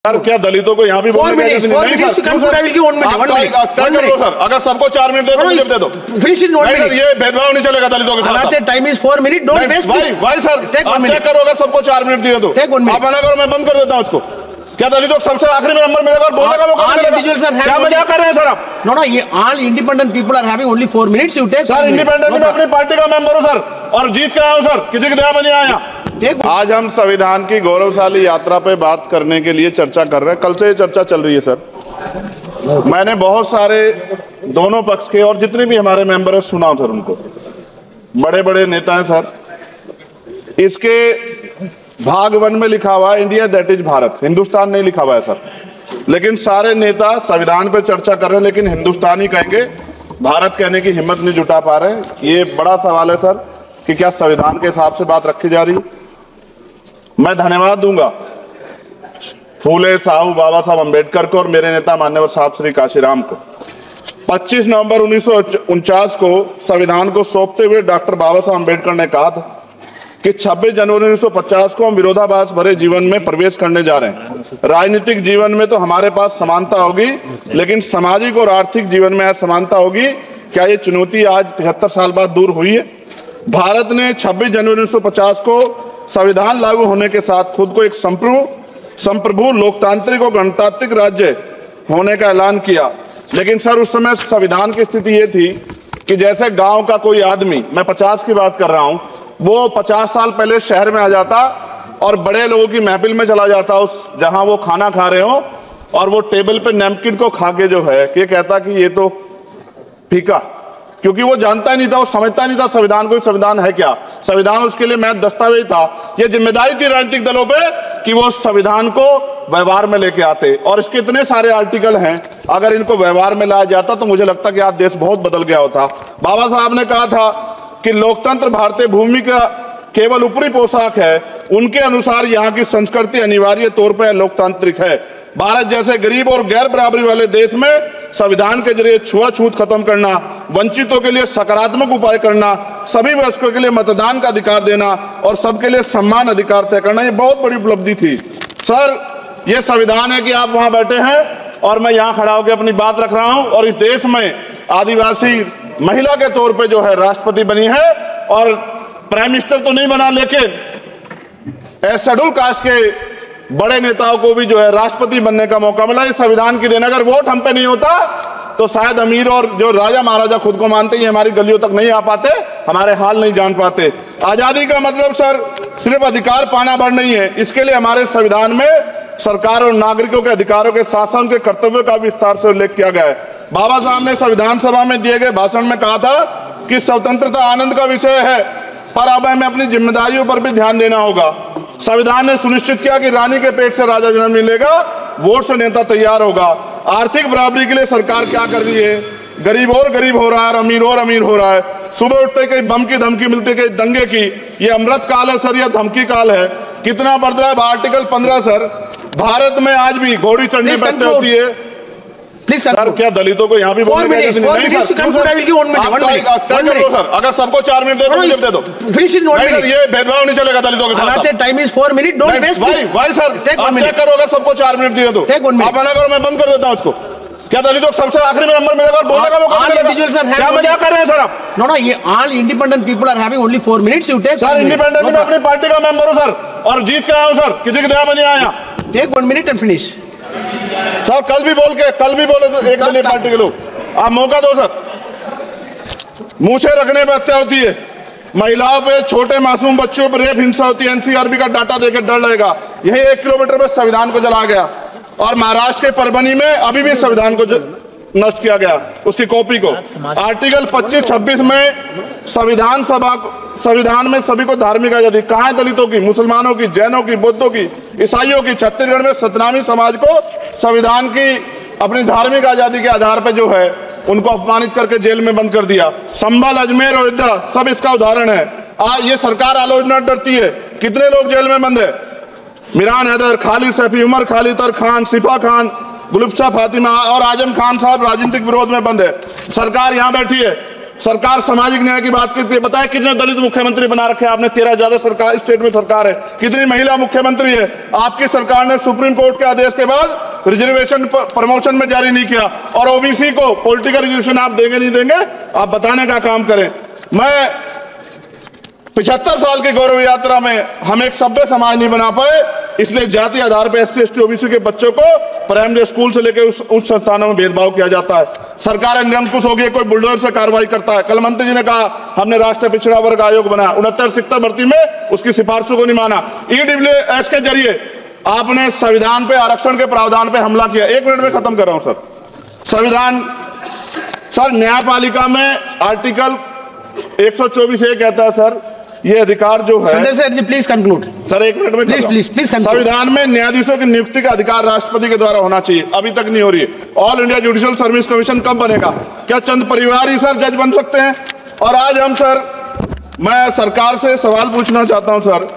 Sir क्या दलितों को यहाँ भी बोलने की सर अगर सबको 4 मिनट दे दो सर, ये भेदभाव नहीं चलेगा दलितों के साथ। Time is 4 minute, don't waste भाई सर आप चेक करो, अगर सबको 4 मिनट दिए तो आप मना करो, मैं बंद कर देता हूँ उसको। क्या दलितों को सबसे आखिरी में नंबर मिलेगा और बोलने का मौका मिलेगा? क्या मजाक कर रहे हैं सर आप? नो ये all independent people are having only 4 minutes. You take sir, independent में अपनी पार्टी का मेंबर हूँ सर, और जीत के आया हूँ सर, किसी की दया में नहीं आया। आज हम संविधान की गौरवशाली यात्रा पे बात करने के लिए चर्चा कर रहे हैं। कल से ये चर्चा चल रही है सर। मैंने बहुत सारे दोनों पक्ष के और जितने भी हमारे मेंबर है सुना सर, उनको बड़े बड़े नेता हैं सर। इसके भाग 1 में लिखा हुआ है India that is Bharat, Hindustan नहीं लिखा हुआ है सर। लेकिन सारे नेता संविधान पे चर्चा कर रहे हैं, लेकिन हिंदुस्तान ही कहेंगे, भारत कहने की हिम्मत नहीं जुटा पा रहे हैं। ये बड़ा सवाल है सर कि क्या संविधान के हिसाब से बात रखी जा रही है। मैं धन्यवाद दूंगा फूले साहू बाबा साहब अम्बेडकर को और मेरे नेता मान्यवर साहब श्री काशीराम को। 25 नवंबर 1949 को संविधान को सौंपते हुए डॉक्टर बाबा साहब अम्बेडकर ने कहा था कि 26 जनवरी 1950 को हम विरोधाभास भरे जीवन में प्रवेश करने जा रहे हैं। राजनीतिक जीवन में तो हमारे पास समानता होगी, लेकिन सामाजिक और आर्थिक जीवन में असमानता होगी। क्या ये चुनौती आज 73 साल बाद दूर हुई है? भारत ने 26 जनवरी 1950 को संविधान लागू होने के साथ खुद को एक संप्रभु लोकतांत्रिक और गणतांत्रिक राज्य होने का ऐलान किया। लेकिन सर उस समय संविधान की स्थिति ये थी कि जैसे गांव का कोई आदमी, मैं 50 की बात कर रहा हूं, वो 50 साल पहले शहर में आ जाता और बड़े लोगों की महफिल में चला जाता, उस जहां वो खाना खा रहे हो, और वो टेबल पे नैपकिन को खा के जो है ये कहता कि ये तो फीका, क्योंकि वो जानता ही नहीं था, वो समझता नहीं था संविधान को, संविधान है क्या। संविधान उसके लिए महज दस्तावेज था। ये जिम्मेदारी थी राजनीतिक दलों पे कि वो संविधान को व्यवहार में लेके आते। और इसके इतने सारे आर्टिकल हैं, अगर इनको व्यवहार में लाया जाता तो मुझे लगता कि आज देश बहुत बदल गया होता। बाबा साहब ने कहा था कि लोकतंत्र भारतीय भूमि का केवल ऊपरी पोशाक है, उनके अनुसार यहाँ की संस्कृति अनिवार्य तौर पर लोकतांत्रिक है। भारत जैसे गरीब और गैर बराबरी वाले देश में संविधान के जरिए छुआछूत खत्म करना, वंचितों के लिए सकारात्मक उपाय करना, सभी वयस्कों के लिए मतदान का अधिकार देना और सबके लिए सम्मान अधिकार तय करना, ये बहुत बड़ी उपलब्धि थी सर। ये संविधान है कि आप वहां बैठे हैं और मैं यहाँ खड़ा होकर अपनी बात रख रहा हूं, और इस देश में आदिवासी महिला के तौर पे जो है राष्ट्रपति बनी है, और प्राइम मिनिस्टर तो नहीं बना, लेकिन शेड्यूल कास्ट के बड़े नेताओं को भी जो है राष्ट्रपति बनने का मौका मिला। इस संविधान की देन, अगर वोट हम पे नहीं होता तो शायद अमीर और जो राजा महाराजा खुद को मानते हैं हमारी गलियों तक नहीं आ पाते, हमारे हाल नहीं जान पाते। आजादी का मतलब सर सिर्फ अधिकार पाना भर नहीं है, इसके लिए हमारे संविधान में सरकार और नागरिकों के अधिकारों के साथ साथ उनके कर्तव्यों का विस्तार से उल्लेख किया गया है। बाबा साहब ने संविधान सभा में दिए गए भाषण में कहा था कि स्वतंत्रता आनंद का विषय है, पर अब हमें अपनी जिम्मेदारियों पर भी ध्यान देना होगा। संविधान ने सुनिश्चित किया कि रानी के पेट से राजा जन्म नहीं लेगा, वोट से नेता तैयार होगा। आर्थिक बराबरी के लिए सरकार क्या कर रही है? गरीब और गरीब हो रहा है और अमीर हो रहा है। सुबह उठते कहीं बम की धमकी मिलती, कहीं दंगे की। ये अमृत काल है सर, यह धमकी काल है। कितना बढ़ रहा है आर्टिकल 15 सर। भारत में आज भी घोड़ी चढ़नी बैठते होती है सर। क्या दलितों को यहाँ भी बोलने की सर? अगर सबको 4 मिनट दे दो सर, ये भेदभाव नहीं चलेगा दलितों के साथ। Time is 4 minute, don't waste भाई सर आप चेक करो, अगर सबको 4 मिनट दिए तो आप मना करो, मैं बंद कर देता हूँ उसको। क्या दलितों को सबसे आखिरी में नंबर मिलेगा और बोलने का मौका मिलेगा? क्या मजाक कर रहे हैं सर आप? नो ये all independent people are having only 4 minutes. You take sir, independent में अपनी पार्टी का मेंबर हूँ सर, और जीत के आया हूँ सर, किसी की दया में नहीं आया। Take 1 minute and finish sir. कल भी बोले तो एक दलीय पार्टी के लोग, आप मौका दो सर। मूछे रखने पर हत्या होती है, महिलाओं पे, छोटे मासूम बच्चों पर रेप हिंसा होती है। एनसीआरबी का डाटा देकर डर लगेगा। यही 1 किलोमीटर में संविधान को जला गया, और महाराष्ट्र के परभनी में अभी भी संविधान को नष्ट किया गया, उसकी कॉपी को। आर्टिकल 25-26 में संविधान में सभी को धार्मिक आजादी। कहाँ है दलितों की, मुसलमानों की, जैनों की, बौद्धों की, ईसाइयों की? छत्तीसगढ़ में सतनामी समाज को संविधान की अपनी धार्मिक आजादी के आधार पर जो है उनको अपमानित करके जेल में बंद कर दिया। संभल, अजमेर, अयोध्या सब इसका उदाहरण है। आज ये सरकार आलोचना डरती है। कितने लोग जेल में बंद है? मिरान हैदर, खालिद सैफी, उमर खालिद खान, सिफा खान, गुलफ्शा फातिमा और आजम खान साहब राजनीतिक विरोध में बंद है। सरकार यहाँ बैठी है, सरकार सामाजिक न्याय की बात करती है। बताए कितने दलित मुख्यमंत्री बना रखे हैं आपने? 13 ज्यादा सरकार स्टेट में सरकार है। कितनी महिला मुख्यमंत्री है? आपकी सरकार ने सुप्रीम कोर्ट के आदेश के बाद रिजर्वेशन प्रमोशन में जारी नहीं किया, और ओबीसी को पॉलिटिकल रिजर्वेशन आप देंगे नहीं देंगे, आप बताने का काम करें। मैं 75 साल की गौरव यात्रा में हम एक सभ्य समाज नहीं बना पाए, इसलिए जाति आधार पर SC ST OBC के बच्चों को प्राइमरी स्कूल से लेकर उच्च संस्थानों में भेदभाव किया जाता है। सरकार निरंकुश हो गई, कोई बुलडोजर से कार्रवाई करता है। कल मंत्री जी ने कहा हमने राष्ट्रीय पिछड़ा वर्ग आयोग बनाया, 69 शिक्षक भर्ती में उसकी सिफारिशों को नहीं माना। EWS के जरिए आपने संविधान पे आरक्षण के प्रावधान पे हमला किया। 1 मिनट में खत्म कर रहा हूं सर। संविधान सर, न्यायपालिका में आर्टिकल 124 ये कहता है सर, ये अधिकार जो है, Sanjay sir ji please conclude sir 1 minute में प्लीज संविधान में न्यायाधीशों की नियुक्ति का अधिकार राष्ट्रपति के द्वारा होना चाहिए, अभी तक नहीं हो रही है। All India judicial service commission कब बनेगा? क्या चंद परिवार ही सर जज बन सकते हैं? और आज हम सर, मैं सरकार से सवाल पूछना चाहता हूं सर,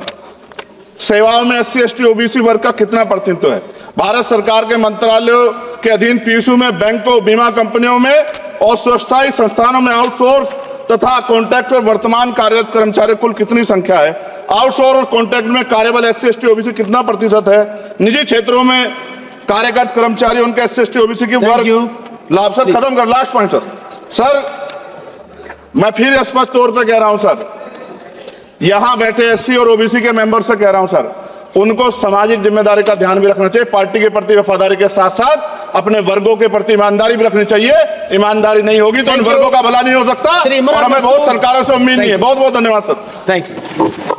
सेवाओं में SC ST OBC वर्ग का कितना प्रतिनिधित्व है? भारत सरकार के मंत्रालयों के अधीन PSU में, बैंकों, बीमा कंपनियों में और स्वच्छता संस्थानों में आउटसोर्स तथा कॉन्ट्रैक्ट पर वर्तमान कार्यरत कर्मचारी कुल कितनी संख्या है? आउटसोर्स और कॉन्ट्रैक्ट में कार्यबल SC ST OBC कितना प्रतिशत है? निजी क्षेत्रों में कार्यरत कर्मचारी उनके SC ST OBC की वर्ग लाभ। सर खत्म कर, लास्ट पॉइंट सर, मैं फिर स्पष्ट तौर पर कह रहा हूं सर, यहां बैठे SC और OBC के मेंबर से कह रहा हूं सर, उनको सामाजिक जिम्मेदारी का ध्यान भी रखना चाहिए। पार्टी के प्रति वफादारी के साथ साथ अपने वर्गों के प्रति ईमानदारी भी रखनी चाहिए। ईमानदारी नहीं होगी तो उन वर्गों का भला नहीं हो सकता, और हमें बहुत सरकारों से उम्मीद नहीं है। बहुत बहुत धन्यवाद सर। Thank you.